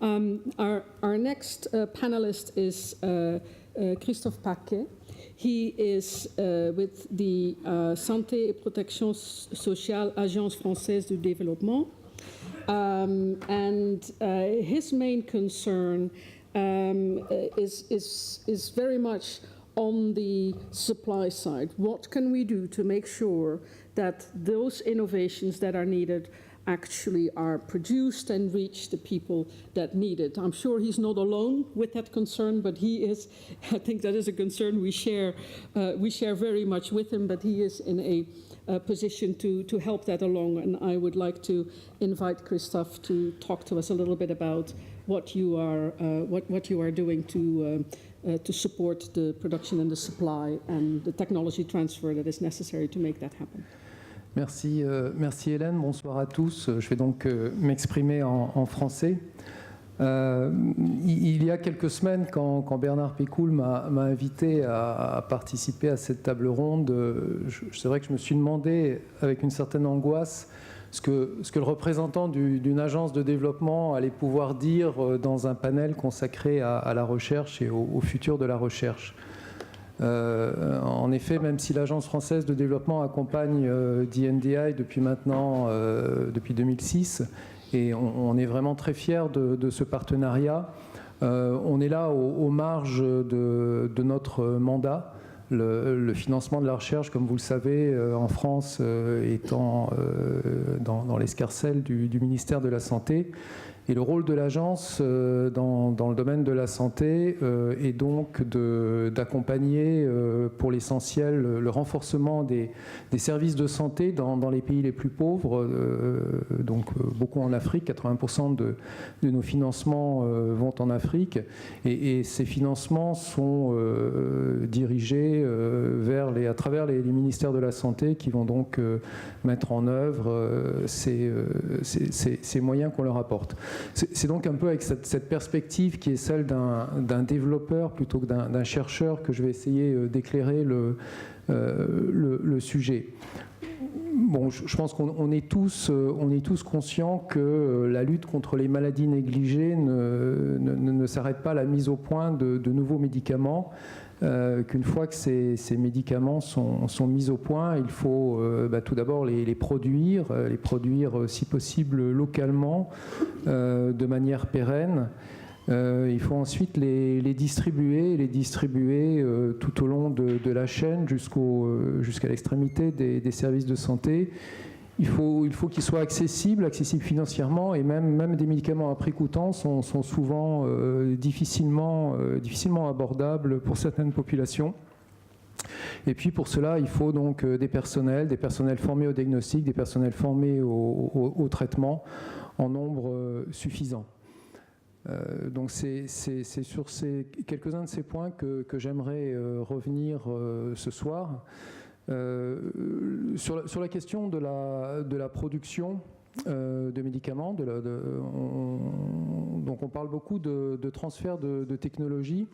Our next panelist is Christophe Paquet. He is with the Santé et Protection Sociale, Agence Française du Développement. And his main concern is very much on the supply side. What can we do to make sure that those innovations that are needed actually are produced and reach the people that need it? I'm sure he's not alone with that concern, but he is. I think that is a concern we share very much with him, but he is in a position to help that along, and I would like to invite Christophe to talk to us a little bit about what you are doing to support the production and the supply and the technology transfer that is necessary to make that happen. Merci, merci Hélène, bonsoir à tous. Je vais donc m'exprimer en français. Il y a quelques semaines, quand Bernard Pécoul m'a invité à participer à cette table ronde, c'est vrai que je me suis demandé avec une certaine angoisse ce que le représentant d'une agence de développement allait pouvoir dire dans un panel consacré à la recherche et au futur de la recherche. En effet, même si l'Agence française de développement accompagne DNDi depuis 2006, et on est vraiment très fiers de ce partenariat, on est là aux marges de notre mandat. Le financement de la recherche, comme vous le savez, en France, étant dans l'escarcelle du ministère de la Santé. Et le rôle de l'agence dans le domaine de la santé est donc d'accompagner pour l'essentiel le renforcement des services de santé dans les pays les plus pauvres, donc beaucoup en Afrique, 80% de nos financements vont en Afrique, et ces financements sont dirigés à travers les ministères de la Santé qui vont donc mettre en œuvre ces moyens qu'on leur apporte. C'est donc un peu avec cette perspective qui est celle d'un développeur plutôt que d'un chercheur que je vais essayer d'éclairer le sujet. Bon, je pense qu'on est tous conscients que la lutte contre les maladies négligées ne s'arrête pas à la mise au point de nouveaux médicaments. Qu'une fois que ces médicaments sont mis au point, il faut tout d'abord les produire si possible localement, de manière pérenne. Il faut ensuite les distribuer tout au long de la chaîne jusqu'à l'extrémité des services de santé. Il faut qu'ils soient accessibles financièrement, et même des médicaments à prix coûtant sont souvent difficilement abordables pour certaines populations. Et puis pour cela, il faut donc des personnels formés au diagnostic, des personnels formés au traitement en nombre suffisant. Donc c'est sur quelques-uns de ces points que j'aimerais revenir ce soir. Sur la question de la production de médicaments, donc on parle beaucoup de transfert de technologie,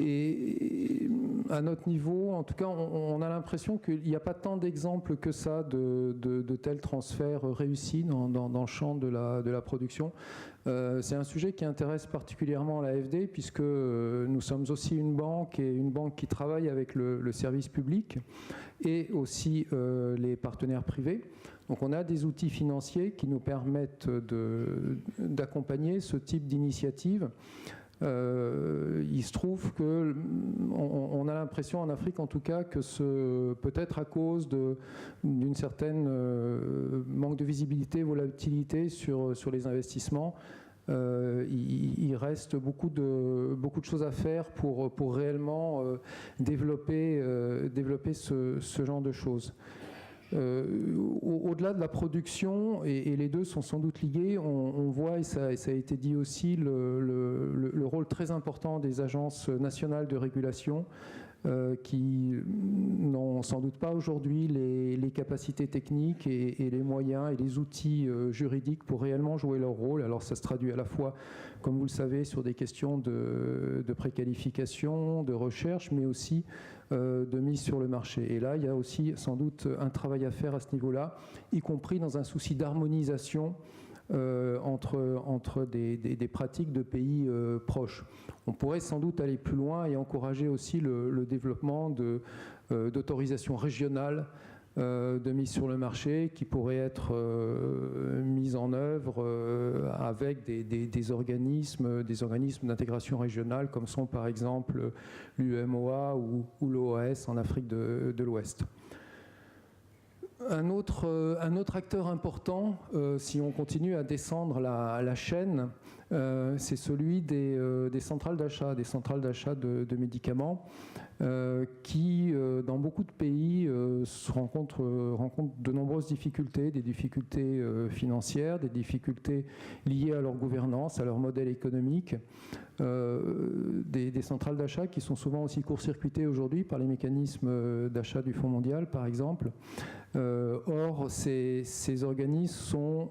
et à notre niveau, en tout cas, on a l'impression qu'il n'y a pas tant d'exemples que ça de tels transferts réussis dans le champ de la production. C'est un sujet qui intéresse particulièrement l'AFD, puisque nous sommes aussi une banque qui travaille avec le service public et aussi les partenaires privés. Donc on a des outils financiers qui nous permettent d'accompagner ce type d'initiative. Il se trouve qu'on a l'impression en Afrique, en tout cas, que peut-être à cause d'une certaine manque de visibilité, volatilité sur les investissements, il reste beaucoup de choses à faire pour réellement développer ce genre de choses. Au-delà de la production, et les deux sont sans doute liés, on voit, et ça a été dit aussi, le rôle très important des agences nationales de régulation qui n'ont sans doute pas aujourd'hui les capacités techniques et les moyens et les outils juridiques pour réellement jouer leur rôle. Alors ça se traduit à la fois, comme vous le savez, sur des questions de préqualification, de recherche, mais aussi de mise sur le marché. Et là, il y a aussi sans doute un travail à faire à ce niveau-là, y compris dans un souci d'harmonisation entre des pratiques de pays proches. On pourrait sans doute aller plus loin et encourager aussi le développement d'autorisations régionales de mise sur le marché qui pourraient être mises en œuvre avec des organismes d'intégration régionale comme sont par exemple l'UMOA ou l'OAS en Afrique de l'Ouest. Un autre acteur important, si on continue à descendre la chaîne, c'est celui des centrales d'achat, de médicaments, qui, dans beaucoup de pays, rencontrent de nombreuses difficultés, des difficultés financières, des difficultés liées à leur gouvernance, à leur modèle économique, des centrales d'achat qui sont souvent aussi court-circuitées aujourd'hui par les mécanismes d'achat du Fonds mondial, par exemple. Or, ces organismes sont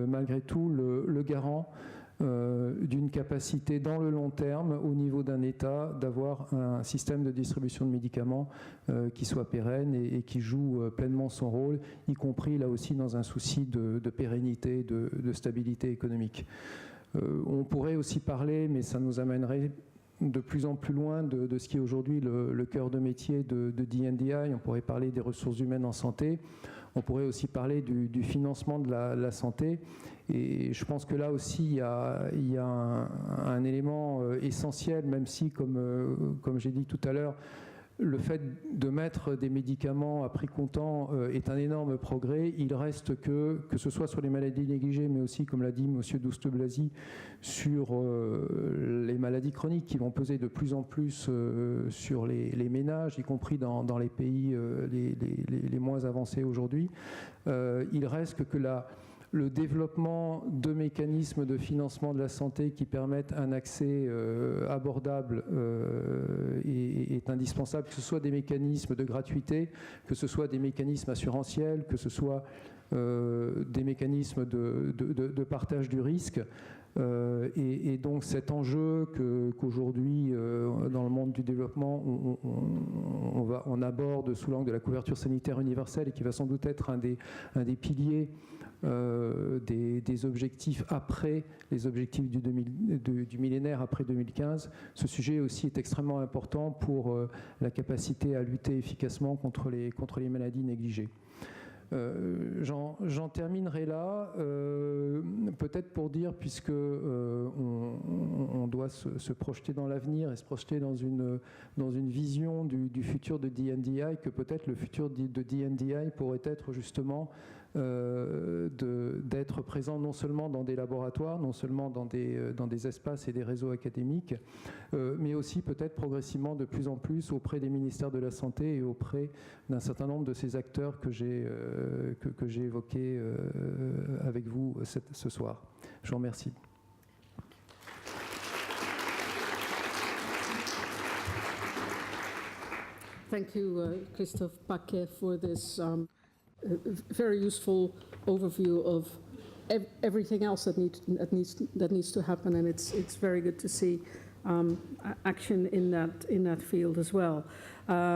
malgré tout le garant d'une capacité dans le long terme au niveau d'un État d'avoir un système de distribution de médicaments qui soit pérenne et qui joue pleinement son rôle, y compris là aussi dans un souci de pérennité, de stabilité économique. On pourrait aussi parler, mais ça nous amènerait de plus en plus loin de ce qui est aujourd'hui le cœur de métier de DNDi. On pourrait parler des ressources humaines en santé. On pourrait aussi parler du financement de la santé. Et je pense que là aussi, il y a un élément essentiel, même si, comme j'ai dit tout à l'heure, le fait de mettre des médicaments à prix comptant est un énorme progrès. Il reste que ce soit sur les maladies négligées, mais aussi, comme l'a dit M. Douste-Blazy, sur les maladies chroniques qui vont peser de plus en plus sur les ménages, y compris dans les pays les moins avancés aujourd'hui. Il reste que le développement de mécanismes de financement de la santé qui permettent un accès abordable est indispensable, que ce soit des mécanismes de gratuité, que ce soit des mécanismes assurantiels, que ce soit des mécanismes de partage du risque. Et donc cet enjeu qu'aujourd'hui, dans le monde du développement, on aborde sous l'angle de la couverture sanitaire universelle et qui va sans doute être un des piliers des objectifs après les objectifs du millénaire après 2015. Ce sujet aussi est extrêmement important pour la capacité à lutter efficacement contre les maladies négligées. J'en terminerai là, peut-être pour dire, puisque on doit se projeter dans l'avenir et se projeter dans une vision du futur de DNDi, que peut-être le futur de DNDi pourrait être justement d'être présent non seulement dans des laboratoires, non seulement dans des espaces et des réseaux académiques, mais aussi peut-être progressivement de plus en plus auprès des ministères de la Santé et auprès d'un certain nombre de ces acteurs que j'ai évoqués avec vous ce soir. Je vous remercie. Thank you, Christophe Paquet, for this very useful overview of everything else that needs to happen, and it's very good to see action in that field as well.